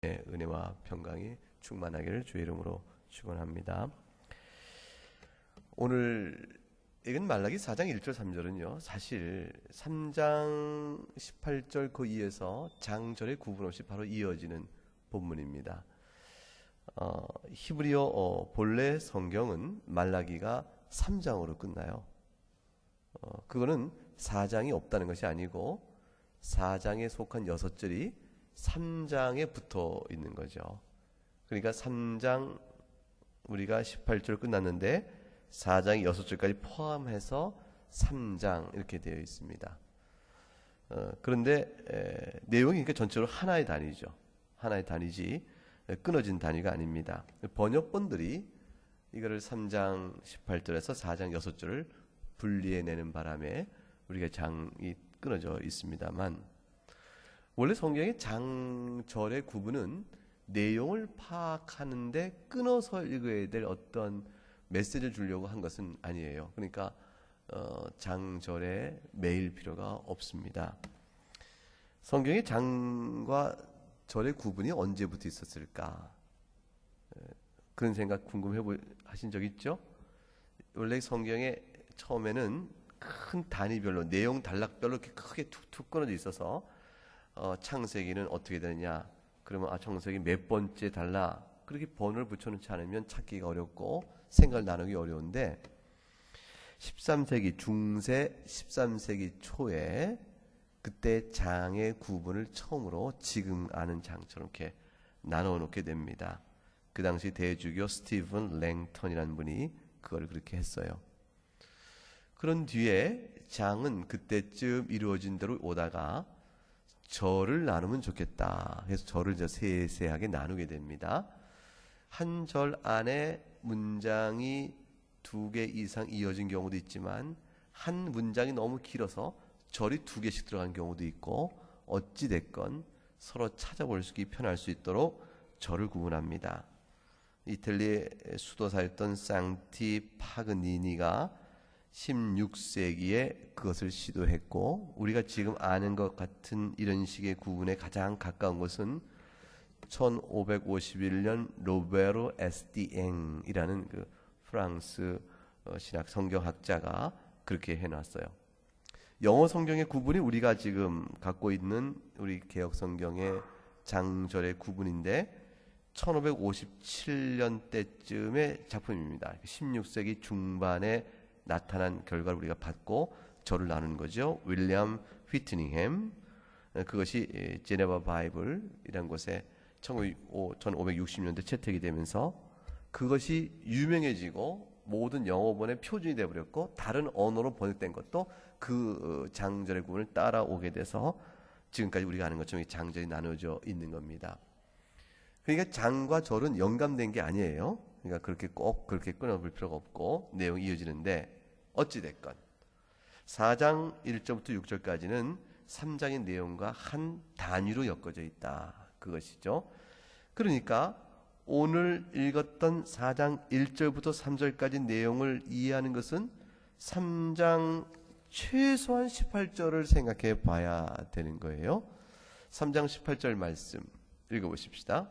은혜와 평강이 충만하기를 주의 이름으로 축원합니다. 오늘 읽은 말라기 4장 1절 3절은요 사실 3장 18절 그 이에서 장절의 구분 없이 바로 이어지는 본문입니다. 히브리어 본래 성경은 말라기가 3장으로 끝나요. 그거는 4장이 없다는 것이 아니고 4장에 속한 6절이 3장에 붙어 있는 거죠. 그러니까 3장 우리가 18절 끝났는데 4장이 6절까지 포함해서 3장 이렇게 되어 있습니다. 그런데 내용이 그러니까 전체로 하나의 단위죠. 하나의 단위지 끊어진 단위가 아닙니다. 번역본들이 이거를 3장 18절에서 4장 6절을 분리해내는 바람에 우리가 장이 끊어져 있습니다만 원래 성경의 장절의 구분은 내용을 파악하는데 끊어서 읽어야 될 어떤 메시지를 주려고 한 것은 아니에요. 그러니까 장절에 매일 필요가 없습니다. 성경의 장과 절의 구분이 언제부터 있었을까? 그런 생각 궁금해 하신 적 있죠? 원래 성경에 처음에는 큰 단위별로 내용 단락별로 이렇게 크게 툭툭 끊어져 있어서 창세기는 어떻게 되느냐? 그러면 창세기 몇 번째 달라? 그렇게 번호를 붙여놓지 않으면 찾기가 어렵고 생각을 나누기 어려운데 13세기 중세 13세기 초에 그때 장의 구분을 처음으로 지금 아는 장처럼 이렇게 나눠 놓게 됩니다. 그 당시 대주교 스티븐 랭턴이라는 분이 그걸 그렇게 했어요. 그런 뒤에 장은 그때쯤 이루어진 대로 오다가 절을 나누면 좋겠다. 그래서 절을 세세하게 나누게 됩니다. 한 절 안에 문장이 2개 이상 이어진 경우도 있지만 한 문장이 너무 길어서 절이 2개씩 들어간 경우도 있고 어찌됐건 서로 찾아볼 수 있게 편할 수 있도록 절을 구분합니다. 이탈리아의 수도사였던 상티 파그니니가 16세기에 그것을 시도했고 우리가 지금 아는 것 같은 이런 식의 구분에 가장 가까운 것은 1551년 로베르 에스티앵이라는 그 프랑스 신학 성경학자가 그렇게 해놨어요. 영어 성경의 구분이 우리가 지금 갖고 있는 우리 개역 성경의 장절의 구분인데 1557년 때쯤의 작품입니다. 16세기 중반에 나타난 결과를 우리가 받고 절을 나누는 거죠. 윌리엄 휘트닝햄 그것이 제네바 바이블이라는 곳에 1560년대 채택이 되면서 그것이 유명해지고 모든 영어본의 표준이 되어버렸고 다른 언어로 번역된 것도 그 장절의 구분을 따라오게 돼서 지금까지 우리가 아는 것처럼 장절이 나눠져 있는 겁니다. 그러니까 장과 절은 연관된 게 아니에요. 그러니까 그렇게 꼭 그렇게 끊어볼 필요가 없고 내용이 이어지는데 어찌됐건 4장 1절부터 6절까지는 3장의 내용과 한 단위로 엮어져 있다. 그것이죠. 그러니까 오늘 읽었던 4장 1절부터 3절까지 내용을 이해하는 것은 3장 최소한 18절을 생각해 봐야 되는 거예요. 3장 18절 말씀 읽어보십시다.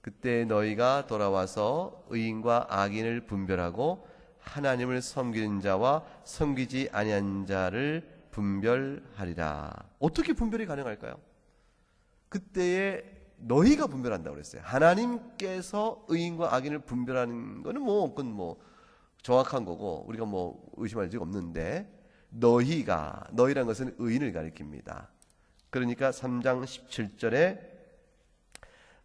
그때 너희가 돌아와서 의인과 악인을 분별하고 하나님을 섬기는 자와 섬기지 아니한 자를 분별하리라. 어떻게 분별이 가능할까요? 그때에 너희가 분별한다고 그랬어요. 하나님께서 의인과 악인을 분별하는 거는 그건 정확한 거고 우리가 의심할 적 없는데 너희라는 것은 의인을 가리킵니다. 그러니까 3장 17절에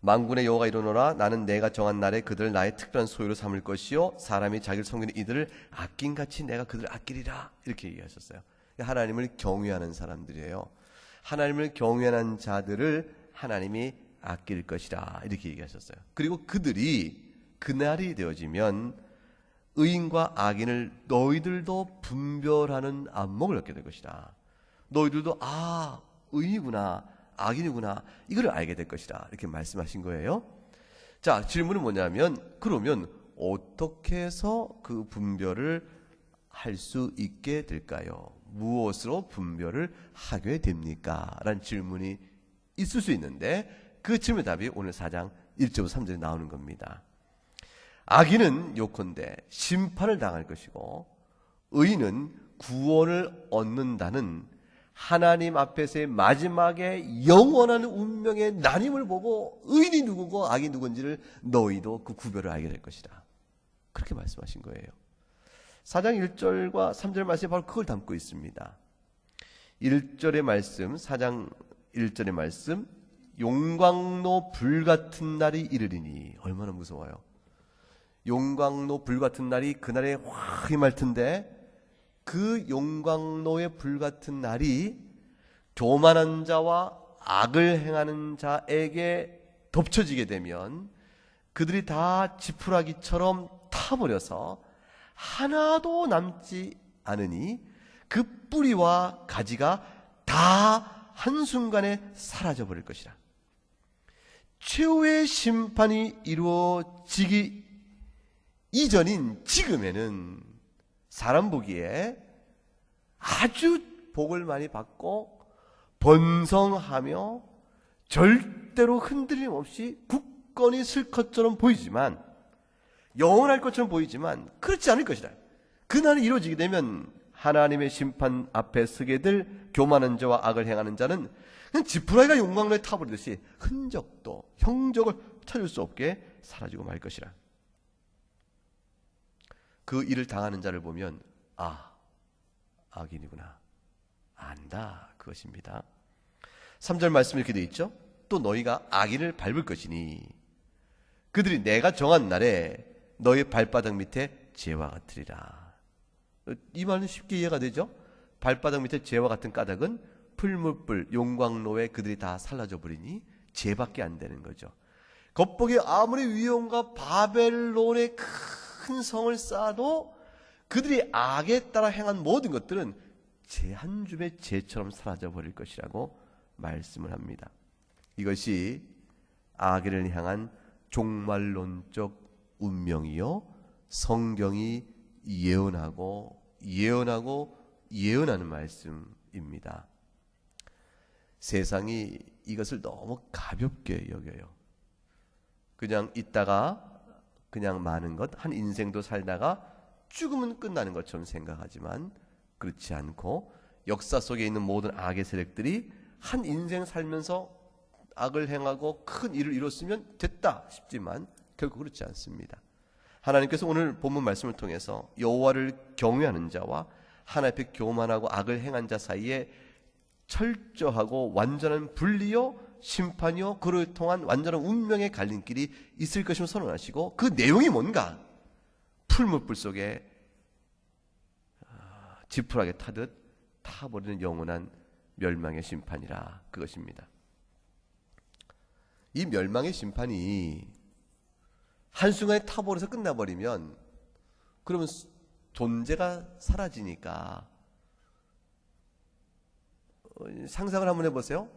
만군의 여호와가 이르노라 나는 내가 정한 날에 그들을 나의 특별한 소유로 삼을 것이요 사람이 자기를 섬기는 이들을 아낀같이 내가 그들을 아끼리라 이렇게 얘기하셨어요. 하나님을 경외하는 사람들이에요. 하나님을 경외하는 자들을 하나님이 아낄 것이라 이렇게 얘기하셨어요. 그리고 그들이 그날이 되어지면 의인과 악인을 너희들도 분별하는 안목을 얻게 될 것이다. 너희들도 의인이구나 악인이구나 이걸 알게 될 것이다 이렇게 말씀하신 거예요. 자, 질문은 뭐냐면 그러면 어떻게 해서 그 분별을 할 수 있게 될까요? 무엇으로 분별을 하게 됩니까? 라는 질문이 있을 수 있는데 그 질문의 답이 오늘 4장 1절부터 3절에 나오는 겁니다. 악인은 요컨대 심판을 당할 것이고 의인은 구원을 얻는다는 하나님 앞에서의 마지막에 영원한 운명의 나님을 보고 의인이 누구고 악이 누군지를 너희도 그 구별을 알게 될 것이다. 그렇게 말씀하신 거예요. 4장 1절과 3절 말씀이 바로 그걸 담고 있습니다. 1절의 말씀, 4장 1절의 말씀, 용광로 불같은 날이 이르리니. 얼마나 무서워요. 용광로 불같은 날이 그날에 확 임할 텐데, 그 용광로의 불같은 날이 교만한 자와 악을 행하는 자에게 덮쳐지게 되면 그들이 다 지푸라기처럼 타버려서 하나도 남지 않으니 그 뿌리와 가지가 다 한순간에 사라져 버릴 것이라. 최후의 심판이 이루어지기 이전인 지금에는 사람 보기에 아주 복을 많이 받고 번성하며 절대로 흔들림 없이 굳건히 쓸 것처럼 보이지만, 영원할 것처럼 보이지만 그렇지 않을 것이다. 그날이 이루어지게 되면 하나님의 심판 앞에 서게 될 교만한 자와 악을 행하는 자는 그냥 지푸라기가 용광로에 타버리듯이 흔적도 형적을 찾을 수 없게 사라지고 말 것이라. 그 일을 당하는 자를 보면 악인이구나 안다, 그것입니다. 3절 말씀이 이렇게 되어 있죠. 또 너희가 악인을 밟을 것이니 그들이 내가 정한 날에 너희 발바닥 밑에 재와 같으리라. 이 말은 쉽게 이해가 되죠. 발바닥 밑에 재와 같은 까닭은 풀무불 용광로에 그들이 다 살라져 버리니 재밖에 안 되는 거죠. 겉보기에 아무리 위험과 바벨론의 큰 성을 쌓아도 그들이 악에 따라 행한 모든 것들은 재 한 줌의 재처럼 사라져 버릴 것이라고 말씀을 합니다. 이것이 악인을 향한 종말론적 운명이요, 성경이 예언하고 예언하는 말씀입니다. 세상이 이것을 너무 가볍게 여겨요. 그냥 있다가 그냥 마는 것, 한 인생도 살다가 죽으면 끝나는 것처럼 생각하지만 그렇지 않고, 역사 속에 있는 모든 악의 세력들이 한 인생 살면서 악을 행하고 큰 일을 이뤘으면 됐다 싶지만 결국 그렇지 않습니다. 하나님께서 오늘 본문 말씀을 통해서 여호와를 경외하는 자와 하나님 앞에 교만하고 악을 행한 자 사이에 철저하고 완전한 분리요, 심판이요, 그를 통한 완전한 운명의 갈림길이 있을 것임을 선언하시고, 그 내용이 뭔가? 풀무불 속에 지푸라기 타듯 타버리는 영원한 멸망의 심판이라, 그것입니다. 이 멸망의 심판이 한순간에 타버려서 끝나버리면 그러면 존재가 사라지니까, 상상을 한번 해보세요.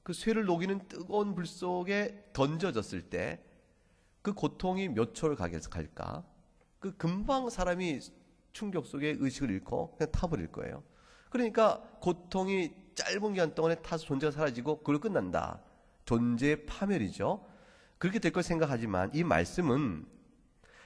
그 쇠를 녹이는 뜨거운 불 속에 던져졌을 때 그 고통이 몇 초를 갈까? 그 금방 사람이 충격 속에 의식을 잃고 그냥 타버릴 거예요. 그러니까 고통이 짧은 기간 동안에 타서 존재가 사라지고 그걸로 끝난다. 존재의 파멸이죠. 그렇게 될 걸 생각하지만 이 말씀은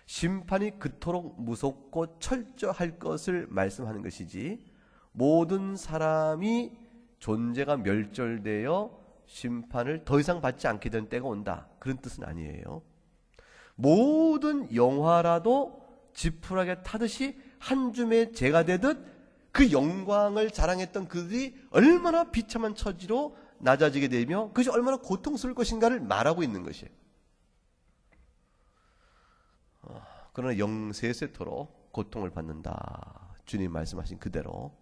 심판이 그토록 무섭고 철저할 것을 말씀하는 것이지, 모든 사람이 존재가 멸절되어 심판을 더 이상 받지 않게 되는 때가 온다, 그런 뜻은 아니에요. 모든 영화라도 지푸라기에 타듯이 한 줌의 재가 되듯 그 영광을 자랑했던 그들이 얼마나 비참한 처지로 낮아지게 되며 그것이 얼마나 고통스러울 것인가를 말하고 있는 것이에요. 그러나 영세세토록 고통을 받는다, 주님 말씀하신 그대로.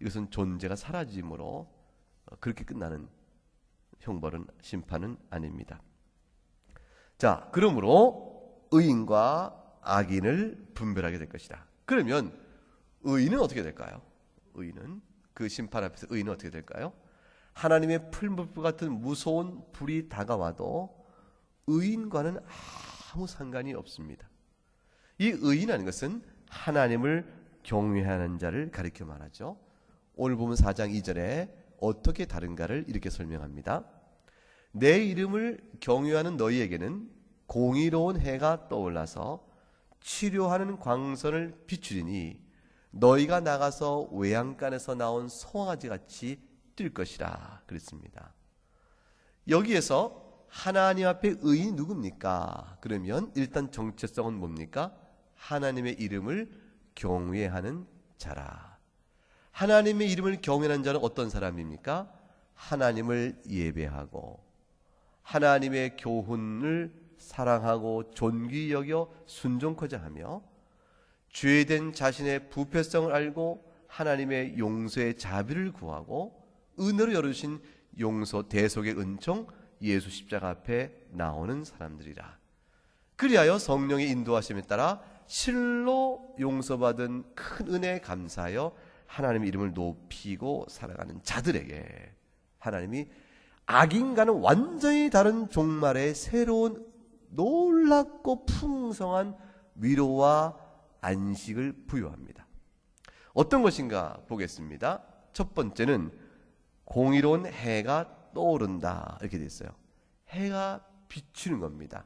이것은 존재가 사라짐으로 그렇게 끝나는 형벌은, 심판은 아닙니다. 자, 그러므로 의인과 악인을 분별하게 될 것이다. 그러면 의인은 어떻게 될까요? 의인은, 그 심판 앞에서 의인은 어떻게 될까요? 하나님의 풀무불 같은 무서운 불이 다가와도 의인과는 아무 상관이 없습니다. 이 의인이라는 것은 하나님을 경외하는 자를 가리켜 말하죠. 오늘 보면 4장 2절에 어떻게 다른가를 이렇게 설명합니다. 내 이름을 경유하는 너희에게는 공의로운 해가 떠올라서 치료하는 광선을 비추리니 너희가 나가서 외양간에서 나온 송아지 같이 뛸 것이라 그랬습니다. 여기에서 하나님 앞에 의인이 누굽니까? 그러면 일단 정체성은 뭡니까? 하나님의 이름을 경외하는 자라. 하나님의 이름을 경외하는 자는 어떤 사람입니까? 하나님을 예배하고 하나님의 교훈을 사랑하고 존귀 여겨 순종코자 하며 죄된 자신의 부패성을 알고 하나님의 용서의 자비를 구하고 은혜로 열어주신 용서 대속의 은총 예수 십자가 앞에 나오는 사람들이라. 그리하여 성령의 인도하심에 따라 실로 용서받은 큰 은혜에 감사하여 하나님의 이름을 높이고 살아가는 자들에게 하나님이 악인과는 완전히 다른 종말의 새로운 놀랍고 풍성한 위로와 안식을 부여합니다. 어떤 것인가 보겠습니다. 첫 번째는 공의로운 해가 떠오른다 이렇게 돼 있어요. 해가 비추는 겁니다.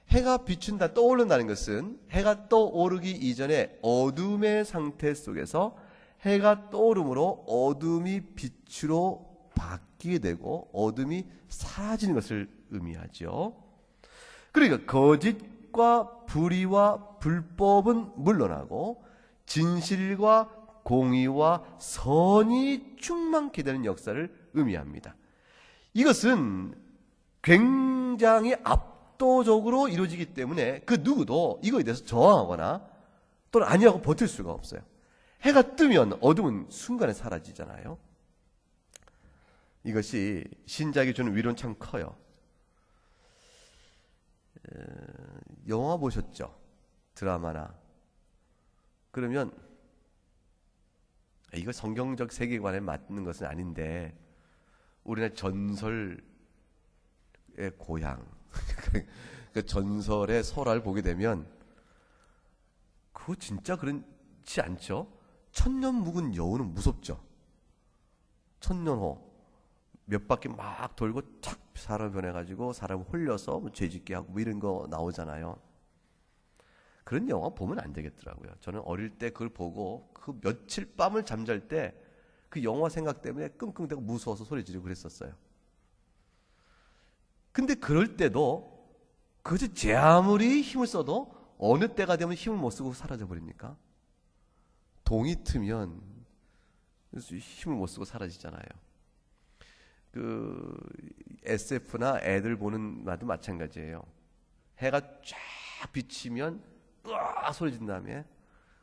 해가 비춘다, 떠오른다는 것은 해가 떠오르기 이전에 어둠의 상태 속에서 해가 떠오름으로 어둠이 빛으로 바뀌게 되고 어둠이 사라지는 것을 의미하죠. 그러니까 거짓과 불의와 불법은 물러나고 진실과 공의와 선이 충만케 되는 역사를 의미합니다. 이것은 굉장히 압도적으로 이루어지기 때문에 그 누구도 이거에 대해서 저항하거나 또는 아니라고 버틸 수가 없어요. 해가 뜨면 어둠은 순간에 사라지잖아요. 이것이 신자에게 주는 위로는 참 커요. 영화 보셨죠? 드라마나. 그러면 이거 성경적 세계관에 맞는 것은 아닌데 우리나라 전설의 고향 그 전설의 설화를 보게 되면 그거 진짜 그렇지 않죠? 천년 묵은 여우는 무섭죠? 천년호 몇 바퀴 막 돌고 착 사람 변해가지고 사람을 홀려서 뭐 죄짓게 하고 뭐 이런 거 나오잖아요. 그런 영화 보면 안 되겠더라고요. 저는 어릴 때 그걸 보고 그 며칠 밤을 잠잘 때 그 영화 생각 때문에 끙끙대고 무서워서 소리 지르고 그랬었어요. 근데 그럴 때도 그저 제 아무리 힘을 써도 어느 때가 되면 힘을 못 쓰고 사라져 버립니까? 동이 트면 힘을 못 쓰고 사라지잖아요. 그 SF나 애들 보는 나도 마찬가지예요. 해가 쫙 비치면 으아 소리 진 다음에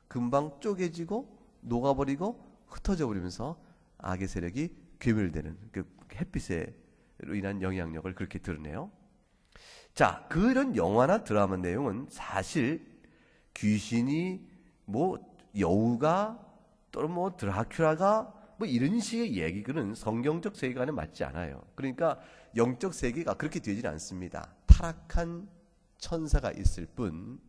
금방 쪼개지고 녹아버리고 흩어져 버리면서 악의 세력이 괴멸되는 그 햇빛으로 인한 영향력을 그렇게 드러내요. 자, 그런 영화나 드라마 내용은 사실 귀신이 뭐 여우가 또는 뭐 드라큘라가 뭐 이런 식의 얘기는 성경적 세계관에 맞지 않아요. 그러니까 영적 세계가 그렇게 되지는 않습니다. 타락한 천사가 있을 뿐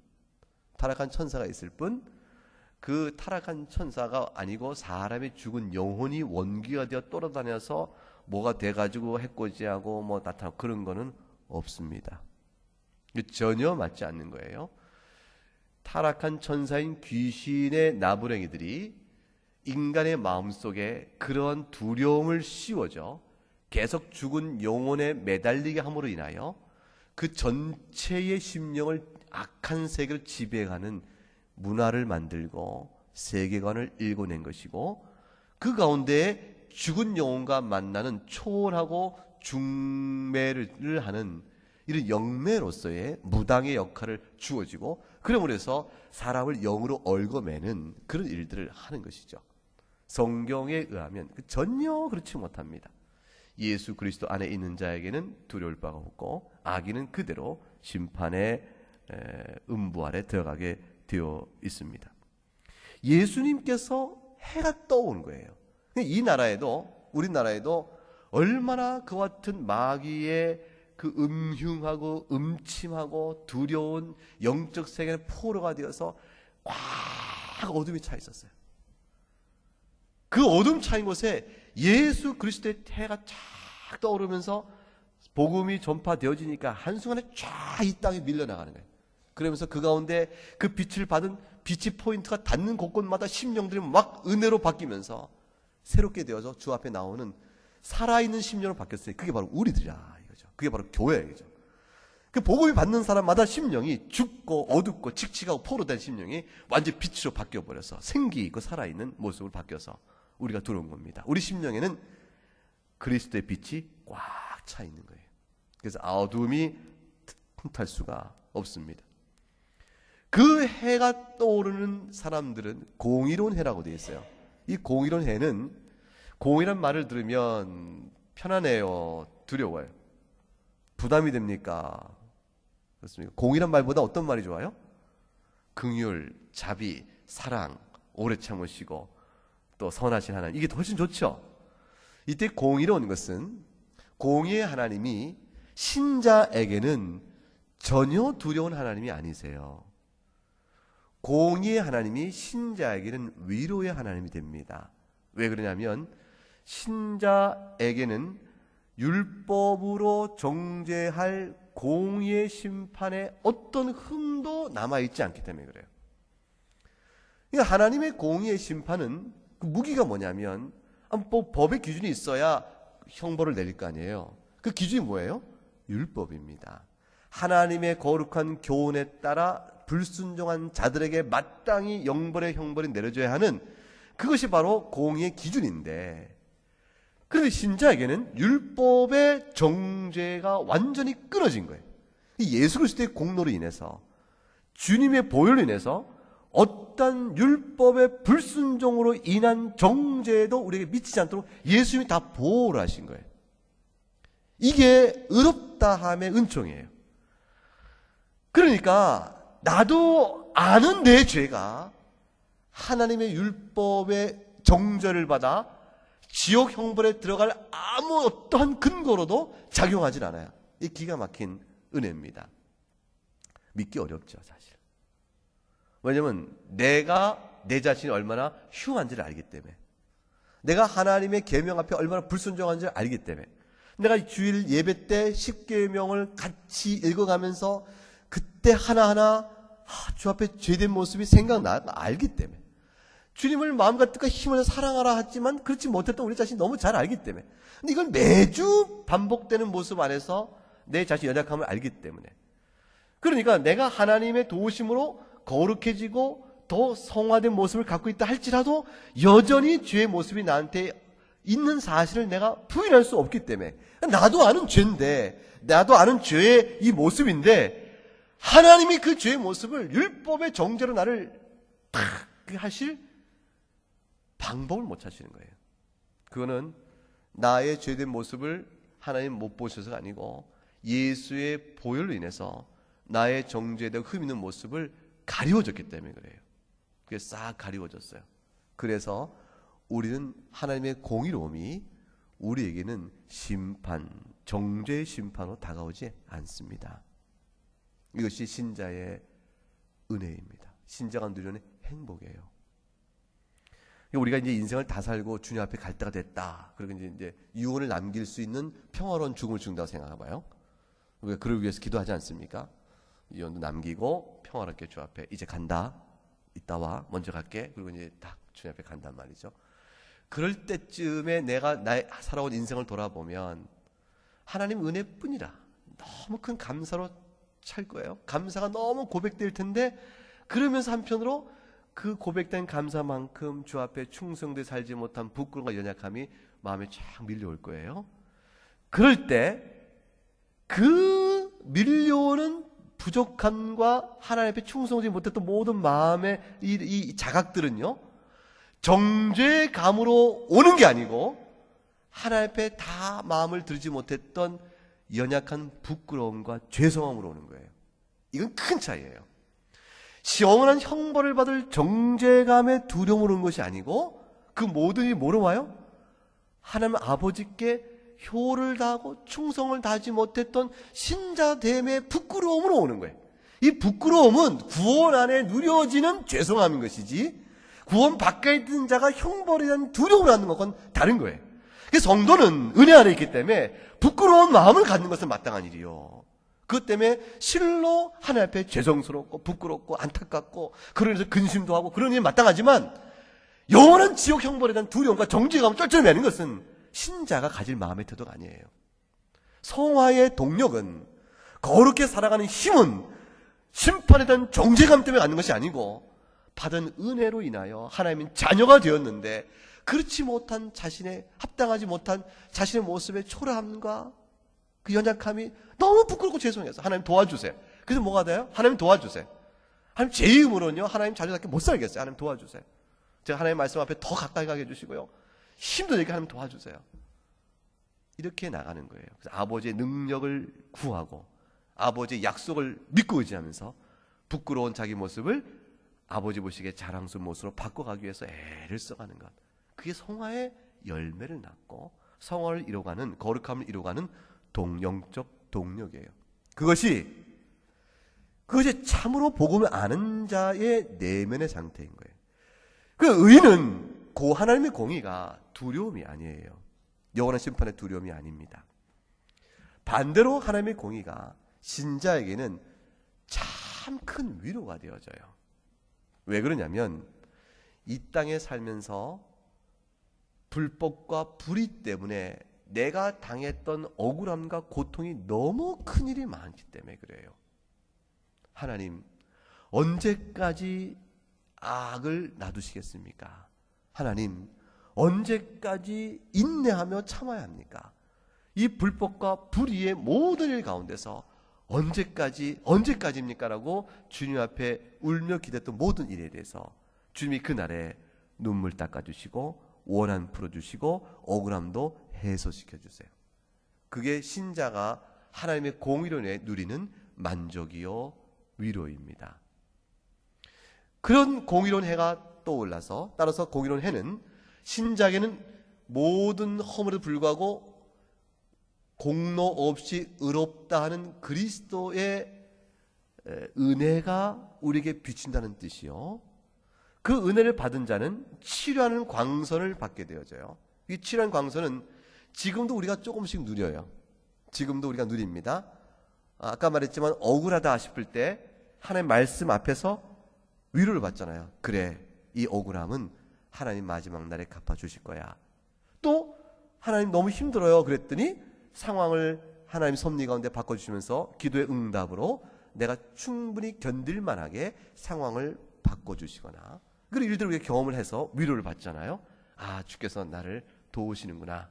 그 타락한 천사가 아니고 사람의 죽은 영혼이 원기가 되어 돌아다녀서 뭐가 돼가지고 해코지하고 뭐 나타나고 그런 거는 없습니다. 전혀 맞지 않는 거예요. 타락한 천사인 귀신의 나부랭이들이 인간의 마음속에 그런 두려움을 씌워줘 계속 죽은 영혼에 매달리게 함으로 인하여 그 전체의 심령을 악한 세계를 지배하는 문화를 만들고 세계관을 읽어낸 것이고 그 가운데 죽은 영혼과 만나는 초월하고 중매를 하는 이런 영매로서의 무당의 역할을 주어지고 그러므로 해서 사람을 영으로 얽어매는 그런 일들을 하는 것이죠. 성경에 의하면 전혀 그렇지 못합니다. 예수 그리스도 안에 있는 자에게는 두려울 바가 없고 악인은 그대로 심판의 음부 아래 들어가게 되어 있습니다. 예수님께서 해가 떠오는 거예요. 이 나라에도 우리나라에도 얼마나 그와 같은 마귀의 그 음흉하고 음침하고 두려운 영적 세계의 포로가 되어서 꽉 어둠이 차 있었어요. 그 어둠 차인 곳에 예수 그리스도의 해가 쫙 떠오르면서 복음이 전파되어지니까 한순간에 쫙 이 땅에 밀려나가는 거예요. 그러면서 그 가운데 그 빛을 받은 빛의 포인트가 닿는 곳곳마다 심령들이 막 은혜로 바뀌면서 새롭게 되어서 주 앞에 나오는 살아있는 심령으로 바뀌었어요. 그게 바로 우리들이라 이거죠. 그게 바로 교회이죠. 그 복음이 받는 사람마다 심령이 죽고 어둡고 칙칙하고 포로된 심령이 완전히 빛으로 바뀌어버려서 생기 있고 살아있는 모습으로 바뀌어서 우리가 들어온 겁니다. 우리 심령에는 그리스도의 빛이 꽉 차 있는 거예요. 그래서 어둠이 틈탈 수가 없습니다. 그 해가 떠오르는 사람들은 공의로운 해라고 되어 있어요. 이 공의로운 해는, 공의란 말을 들으면 편안해요? 두려워요? 부담이 됩니까? 그렇습니까? 공의란 말보다 어떤 말이 좋아요? 긍휼, 자비, 사랑, 오래 참으시고 또 선하신 하나님, 이게 훨씬 좋죠. 이때 공의로운 것은 공의의 하나님이 신자에게는 전혀 두려운 하나님이 아니세요. 공의의 하나님이 신자에게는 위로의 하나님이 됩니다. 왜 그러냐면 신자에게는 율법으로 정죄할 공의의 심판에 어떤 흠도 남아있지 않기 때문에 그래요. 그러니까 하나님의 공의의 심판은 그 무기가 뭐냐면 법의 기준이 있어야 형벌을 내릴 거 아니에요. 그 기준이 뭐예요? 율법입니다. 하나님의 거룩한 교훈에 따라 불순종한 자들에게 마땅히 형벌이 내려져야 하는 그것이 바로 공의의 기준인데, 그런데 신자에게는 율법의 정죄가 완전히 끊어진 거예요. 예수 그리스도의 공로로 인해서, 주님의 보혈로 인해서 어떤 율법의 불순종으로 인한 정죄도 우리에게 미치지 않도록 예수님이 다 보호를 하신 거예요. 이게 의롭다함의 은총이에요. 그러니까 나도 아는 내 죄가 하나님의 율법의 정죄를 받아 지옥 형벌에 들어갈 아무 어떠한 근거로도 작용하진 않아요. 이 기가 막힌 은혜입니다. 믿기 어렵죠, 사실. 왜냐하면 내가 내 자신이 얼마나 흉한지를 알기 때문에, 내가 하나님의 계명 앞에 얼마나 불순종한지를 알기 때문에, 내가 주일 예배 때 10계명을 같이 읽어가면서 그때 하나하나 주 앞에 죄된 모습이 생각나 알기 때문에, 주님을 마음과 뜻과 힘을 사랑하라 하지만 그렇지 못했던 우리 자신이 너무 잘 알기 때문에, 근데 이걸 매주 반복되는 모습 안에서 내 자신의 연약함을 알기 때문에, 그러니까 내가 하나님의 도우심으로 거룩해지고 더 성화된 모습을 갖고 있다 할지라도 여전히 죄의 모습이 나한테 있는 사실을 내가 부인할 수 없기 때문에, 나도 아는 죄인데, 나도 아는 죄의 이 모습인데 하나님이 그 죄의 모습을 율법의 정죄로 나를 탁 하실 방법을 못 찾으시는 거예요. 그거는 나의 죄된 모습을 하나님 못 보셔서가 아니고 예수의 보혈로 인해서 나의 정죄되고 흠 있는 모습을 가리워졌기 때문에 그래요. 그게 싹 가리워졌어요. 그래서 우리는 하나님의 공의로움이 우리에게는 심판, 정죄의 심판으로 다가오지 않습니다. 이것이 신자의 은혜입니다. 신자가 누리는 행복이에요. 우리가 이제 인생을 다 살고 주님 앞에 갈 때가 됐다. 그리고 이제 유언을 남길 수 있는 평화로운 죽음을 죽는다고 생각해봐요. 우리가 그를 위해서 기도하지 않습니까? 유언도 남기고 평화롭게 주 앞에 이제 간다. 이따 와. 먼저 갈게. 그리고 이제 딱 주님 앞에 간단 말이죠. 그럴 때쯤에 내가 나의 살아온 인생을 돌아보면 하나님 은혜뿐이라 너무 큰 감사로 찰 거예요. 감사가 너무 고백될 텐데, 그러면서 한편으로 그 고백된 감사만큼 주 앞에 충성되어 살지 못한 부끄러움과 연약함이 마음에 쫙 밀려올 거예요. 그럴 때 그 밀려오는 부족함과 하나님 앞에 충성하지 못했던 모든 마음의 이 자각들은요, 정죄의 감으로 오는 게 아니고 하나님 앞에 다 마음을 들지 못했던 연약한 부끄러움과 죄송함으로 오는 거예요. 이건 큰 차이예요. 시원한 형벌을 받을 정죄감의 두려움으로 오는 것이 아니고, 그 모든 일이 뭐로 와요? 하나님 아버지께 효를 다하고 충성을 다하지 못했던 신자됨의 부끄러움으로 오는 거예요. 이 부끄러움은 구원 안에 누려지는 죄송함인 것이지, 구원 밖에 있는 자가 형벌에 대한 두려움을 갖는 것과는 다른 거예요. 그 성도는 은혜 아래 있기 때문에 부끄러운 마음을 갖는 것은 마땅한 일이요. 그것 때문에 실로 하나님 앞에 죄송스럽고 부끄럽고 안타깝고 그러면서 근심도 하고 그런 일이 마땅하지만 영원한 지옥 형벌에 대한 두려움과 정죄감을 쩔쩔매는 것은 신자가 가질 마음의 태도가 아니에요. 성화의 동력은 거룩히 살아가는 힘은 심판에 대한 정죄감 때문에 갖는 것이 아니고 받은 은혜로 인하여 하나님은 자녀가 되었는데 그렇지 못한 자신의 합당하지 못한 자신의 모습의 초라함과 그 연약함이 너무 부끄럽고 죄송해서 하나님 도와주세요. 그래서 뭐가 돼요? 하나님 도와주세요. 하나님 제 이름으로는요 하나님 자녀답게 못 살겠어요. 하나님 도와주세요. 제가 하나님 말씀 앞에 더 가까이 가게 해주시고요 힘도 내게 하나님 도와주세요. 이렇게 나가는 거예요. 그래서 아버지의 능력을 구하고 아버지의 약속을 믿고 의지하면서 부끄러운 자기 모습을 아버지 보시기에 자랑스러운 모습으로 바꿔가기 위해서 애를 써가는 것, 그게 성화의 열매를 낳고 성화를 이루어가는, 거룩함을 이루어가는 영적 동력이에요. 그것이 참으로 복음을 아는 자의 내면의 상태인 거예요. 그 의는 고 하나님의 공의가 두려움이 아니에요. 영원한 심판의 두려움이 아닙니다. 반대로 하나님의 공의가 신자에게는 참 큰 위로가 되어져요. 왜 그러냐면 이 땅에 살면서 불법과 불의 때문에 내가 당했던 억울함과 고통이 너무 큰일이 많기 때문에 그래요. 하나님 언제까지 악을 놔두시겠습니까? 하나님 언제까지 인내하며 참아야 합니까? 이 불법과 불의의 모든 일 가운데서 언제까지입니까? 라고 주님 앞에 울며 기댔던 모든 일에 대해서 주님이 그날에 눈물 닦아주시고 원한 풀어주시고 억울함도 해소시켜주세요. 그게 신자가 하나님의 공의로 누리는 만족이요 위로입니다. 그런 공의로운 해가 떠올라서 따라서 공의로운 해는 신자에게는 모든 허물에도 불구하고 공로 없이 의롭다 하는 그리스도의 은혜가 우리에게 비친다는 뜻이요. 그 은혜를 받은 자는 치료하는 광선을 받게 되어져요. 이 치료하는 광선은 지금도 우리가 조금씩 누려요. 지금도 우리가 누립니다. 아까 말했지만 억울하다 싶을 때 하나님 말씀 앞에서 위로를 받잖아요. 그래, 이 억울함은 하나님 마지막 날에 갚아주실 거야. 또 하나님 너무 힘들어요 그랬더니 상황을 하나님 섭리 가운데 바꿔주시면서 기도의 응답으로 내가 충분히 견딜 만하게 상황을 바꿔주시거나 그런 일들을 우리가 경험을 해서 위로를 받잖아요. 아, 주께서 나를 도우시는구나.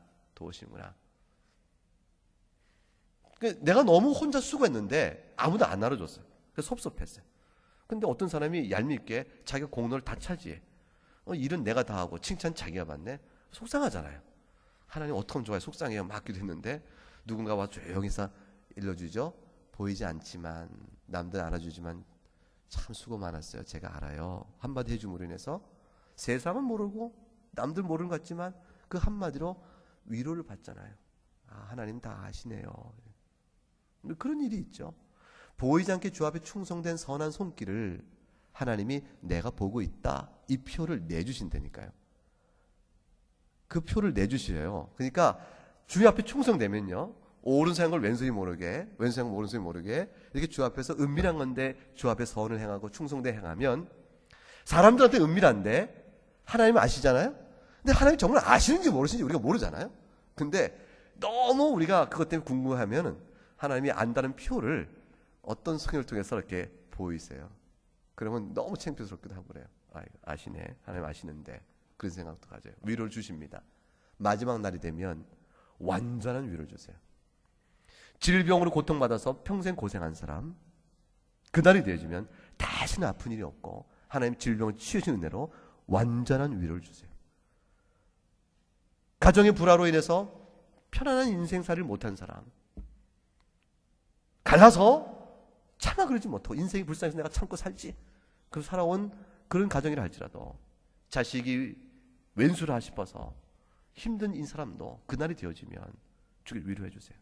내가 너무 혼자 수고했는데 아무도 안 알아줬어요. 그래서 섭섭했어요. 근데 어떤 사람이 얄밉게 자기가 공로를 다 차지해. 일은 내가 다 하고 칭찬 자기가 받네. 속상하잖아요. 하나님 어떡하면 좋아요. 속상해요. 막 기도했는데 누군가 와서 조용히 서 일러주죠. 보이지 않지만 남들 알아주지만 참 수고 많았어요. 제가 알아요. 한마디 해줌으로 인해서 세상은 모르고 남들 모르는 것 같지만 그 한마디로 위로를 받잖아요. 아, 하나님 다 아시네요. 그런 일이 있죠. 보이지 않게 주 앞에 충성된 선한 손길을 하나님이 내가 보고 있다, 이 표를 내주신다니까요. 그 표를 내주시래요. 그러니까 주 앞에 충성되면요, 오른손 걸 왼손이 모르게, 왼손 걸 오른손이 모르게 이렇게 주 앞에서 은밀한 건데 주 앞에 선을 행하고 충성되 행하면 사람들한테 은밀한데 하나님은 아시잖아요. 근데 하나님이 정말 아시는지 모르시는지 우리가 모르잖아요. 근데 너무 우리가 그것 때문에 궁금하면은 하나님이 안다는 표를 어떤 성경을 통해서 이렇게 보이세요. 그러면 너무 창피스럽기도 하고 그래요. 아시네. 하나님 아시는데. 그런 생각도 가져요. 위로를 주십니다. 마지막 날이 되면 완전한 위로를 주세요. 질병으로 고통받아서 평생 고생한 사람, 그날이 되어지면 다시는 아픈 일이 없고 하나님 질병을 치유신 은혜로 완전한 위로를 주세요. 가정의 불화로 인해서 편안한 인생살이를 못한 사람, 갈라서 차마 그러지 못하고 인생이 불쌍해서 내가 참고 살지, 그 살아온 그런 가정이라 할지라도 자식이 왼수라 싶어서 힘든 이 사람도 그날이 되어지면 주를 위로해 주세요.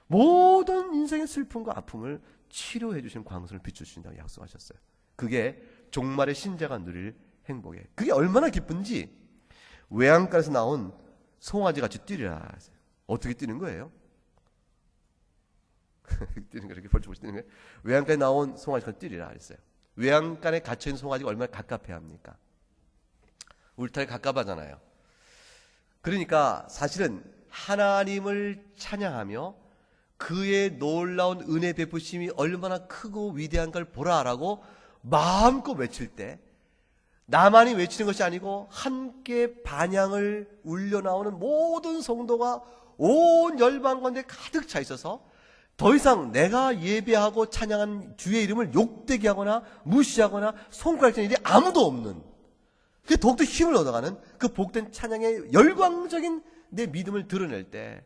모든 인생의 슬픔과 아픔을 치료해 주시는 광선을 비춰주신다고 약속하셨어요. 그게 종말의 신자가 누릴 행복이에요. 그게 얼마나 기쁜지 외양간에서 나온 송아지 같이 뛰리라. 어떻게 뛰는 거예요? 뛰는 거 이렇게 벌쩍벌쩍 뛰는 거예요? 외양간에 나온 송아지가 뛰리라 그랬어요. 외양간에 갇혀있는 송아지가 얼마나 갑갑해야 합니까? 울타리 갑갑하잖아요. 그러니까 사실은 하나님을 찬양하며 그의 놀라운 은혜 베푸심이 얼마나 크고 위대한 걸 보라라고 마음껏 외칠 때, 나만이 외치는 것이 아니고 함께 반향을 울려 나오는 모든 성도가 온 열방 가운데 가득 차 있어서 더 이상 내가 예배하고 찬양한 주의 이름을 욕되게 하거나 무시하거나 손가락질하는 일이 아무도 없는, 그 더욱더 힘을 얻어가는 그 복된 찬양의 열광적인 내 믿음을 드러낼 때,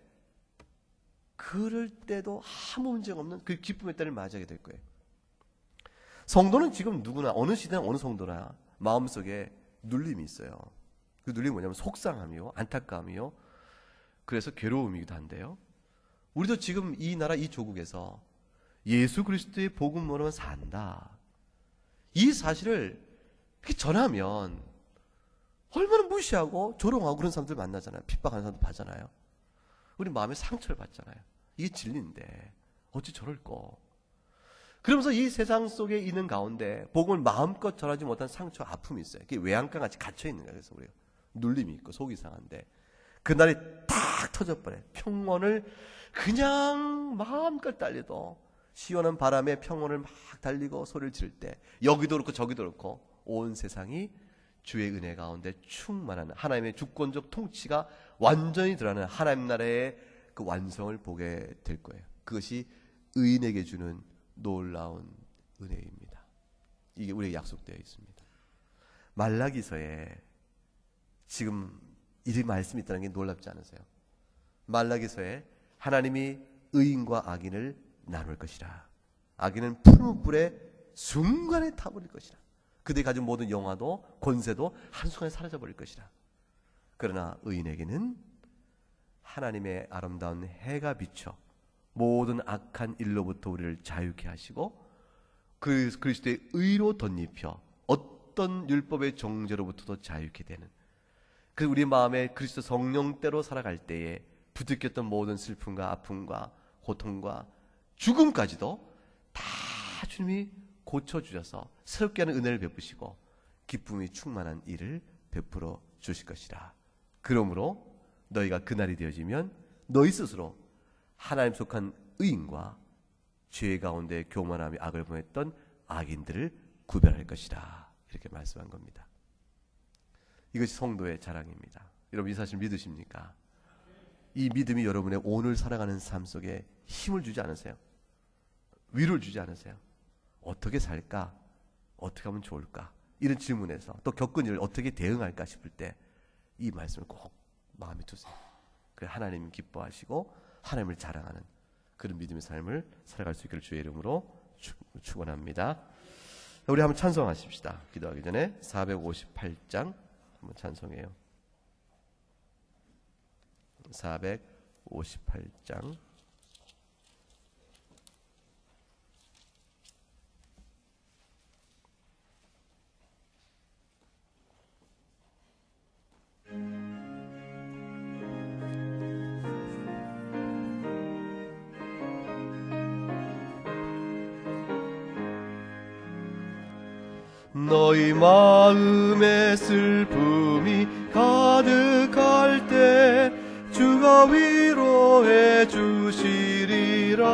그럴 때도 아무 문제가 없는 그 기쁨의 때를 맞이하게 될 거예요. 성도는 지금 누구나 어느 시대나 어느 성도나 마음속에 눌림이 있어요. 그 눌림이 뭐냐면 속상함이요, 안타까움이요, 그래서 괴로움이기도 한데요. 우리도 지금 이 나라 이 조국에서 예수 그리스도의 복음으로만 산다, 이 사실을 이렇게 전하면 얼마나 무시하고 조롱하고 그런 사람들 만나잖아요. 핍박하는 사람들 봐잖아요. 우리 마음에 상처를 받잖아요. 이게 진리인데 어찌 저럴까. 그러면서 이 세상 속에 있는 가운데 복음을 마음껏 전하지 못한 상처, 아픔이 있어요. 그게 외양간 같이 갇혀있는 거예요. 그래서 우리가 눌림이 있고 속이 상한데, 그날이 탁 터져버려요. 평온을 그냥 마음껏 달려도 시원한 바람에 평온을 막 달리고 소리를 지를 때, 여기도 그렇고 저기도 그렇고 온 세상이 주의 은혜 가운데 충만한 하나님의 주권적 통치가 완전히 드러나는 하나님 나라의 그 완성을 보게 될 거예요. 그것이 의인에게 주는 놀라운 은혜입니다. 이게 우리에게 약속되어 있습니다. 말라기서에 지금 이 말씀이 있다는 게 놀랍지 않으세요? 말라기서에 하나님이 의인과 악인을 나눌 것이라. 악인은 푸른 불에 순간에 타버릴 것이라. 그들이 가진 모든 영화도 권세도 한순간에 사라져버릴 것이라. 그러나 의인에게는 하나님의 아름다운 해가 비쳐 모든 악한 일로부터 우리를 자유케 하시고 그리스도의 의로 덧입혀 어떤 율법의 정죄로부터도 자유케 되는, 그 우리 마음에 그리스도 성령대로 살아갈 때에 부딪혔던 모든 슬픔과 아픔과 고통과 죽음까지도 다 주님이 고쳐주셔서 새롭게 하는 은혜를 베푸시고 기쁨이 충만한 일을 베풀어 주실 것이라. 그러므로 너희가 그날이 되어지면 너희 스스로 하나님 속한 의인과 죄 가운데 교만하며 악을 범했던 악인들을 구별할 것이라. 이렇게 말씀한 겁니다. 이것이 성도의 자랑입니다. 여러분 이 사실 믿으십니까? 이 믿음이 여러분의 오늘 살아가는 삶 속에 힘을 주지 않으세요? 위로를 주지 않으세요? 어떻게 살까? 어떻게 하면 좋을까? 이런 질문에서 또 겪은 일을 어떻게 대응할까 싶을 때 이 말씀을 꼭 마음에 두세요. 그래 하나님 기뻐하시고 하나님을 자랑하는 그런 믿음의 삶을 살아갈 수 있기를 주의 이름으로 축원합니다. 우리 한번 찬송하십시다. 기도하기 전에 458장 한번 찬송해요. 458장. 너희 마음에 슬픔이 가득할 때 주가 위로해 주시리라.